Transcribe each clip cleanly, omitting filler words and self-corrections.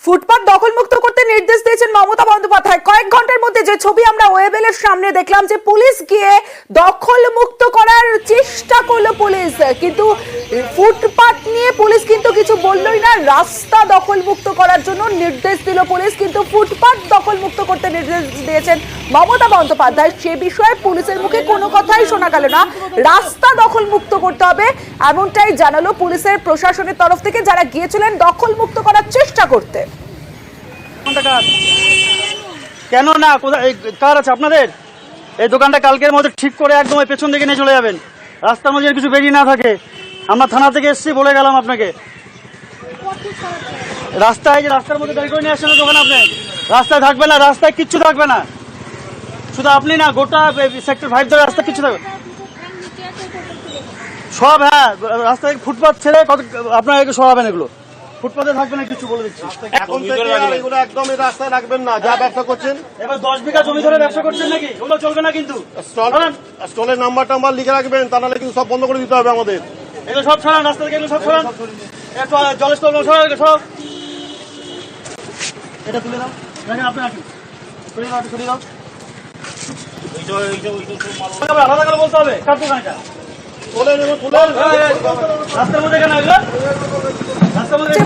ফুটপাত দখলমুক্ত করতে নির্দেশ দিয়েছেন মমতা বন্দ্যোপাধ্যায়। কয়েক ঘন্টার মধ্যে যে ছবি আমরা ওয়েবেলের সামনে দেখলাম যে পুলিশ গিয়ে দখলমুক্ত করার চেষ্টা করলো পুলিশ, কিন্তু ফুটপাত নিয়ে পুলিশ কিন্তু কিছু বললই না। রাস্তা দখলমুক্ত করার জন্য নির্দেশ দিল পুলিশ, কিন্তু ফুটপাত দখলমুক্ত করতে নির্দেশ দিয়েছেন মমতা বন্দ্যোপাধ্যায়। সে বিষয়ে পুলিশের মুখে কোনো কথাই শোনা গেল না। রাস্তা দখলমুক্ত করতে হবে এমনটাই জানালো পুলিশের প্রশাসনের তরফ থেকে, যারা গিয়েছিলেন দখলমুক্ত করার চেষ্টা করতে। কেন না, কোথায় কার আছে আপনাদের? এই দোকানটা কালকের মধ্যে ঠিক করে একদম পেছন দিকে নিয়ে চলে যাবেন, রাস্তার মধ্যে কিছু বেরিয়ে না থাকে। আমরা থানা থেকে এসেছি, বলে গেলাম আপনাকে। রাস্তায় যে রাস্তার মধ্যে দাঁড়িয়ে করে নিয়ে আসছেন দোকান, আপনি রাস্তায় থাকবে না, রাস্তায় কিচ্ছু থাকবে না। শুধু আপনি না, গোটা সেক্টর 5 ধরে রাস্তা কিচ্ছু থাকবে সব। হ্যাঁ, রাস্তায় ফুটপাথ ছেড়ে কত আপনার সরাবেন, এগুলো ফুটপাথে থাকবে না কিছু, বলে দিচ্ছি। এখন থেকে এগুলো একদম রাস্তায় রাখবেন না, যা ব্যবসা করছেন। এবার 10 বিঘা জমি ধরে ব্যবসা করছেন নাকি? ওগুলো চলবে না, কিন্তু স্টলের নাম্বার টাম্বার লিখে রাখবেন, তা নাহলে কিন্তু সব বন্ধ করে দিতে হবে আমাদের। এগুলো সব সরান, রাস্তা থেকে এগুলো সব সরান। জলের স্টল সরান, সব এটা তুলে দাও। দেখেন আপনি আসুন, সরিয়ে দাও। আলাদা করে বলতে হবে কার দোকান এটা।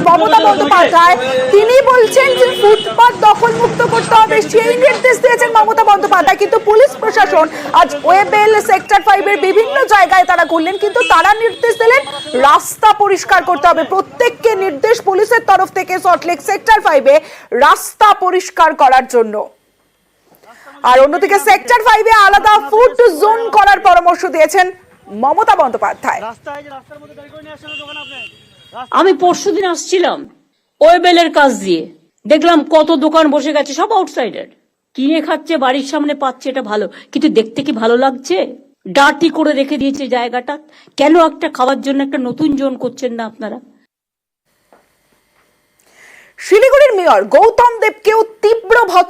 মমতা বন্দ্যোপাধ্যায় তিনি বলছেন যে ফুটপাত দখলমুক্ত করতে হবে, সেই নির্দেশ দিয়েছেন মমতা বন্দ্যোপাধ্যায়। কিন্তু পুলিশ প্রশাসন আজ ওয়েবেল সেক্টর 5 এর বিভিন্ন জায়গায় তারা ঘুরলেন, কিন্তু তারা নির্দেশ দিলেন রাস্তা পরিষ্কার করতে হবে। প্রত্যেককে নির্দেশ পুলিশের তরফ থেকে সল্টলেক সেক্টর 5 এ রাস্তা পরিষ্কার করার জন্য। আর অন্যদিকে সেক্টর 5 এ আলাদা ফুড জোন করার পরামর্শ দিয়েছেন মমতা বন্দ্যোপাধ্যায়। আমি পরশুদিন আসছিলাম ওয়েবেলের কাছ দিয়ে, দেখলাম কত দোকান বসে গেছে, সব আউটসাইডার কিনে খাচ্ছে, বাড়ির সামনে পাচ্ছে, এটা ভালো, কিন্তু দেখতে কি ভালো লাগছে? ডার্টি করে রেখে দিয়েছে জায়গাটা। কেন একটা খাওয়ার জন্য একটা নতুন জোন করছেন না আপনারা? শিলিগুড়ির মেয়র গৌতম দেবকেও তীব্র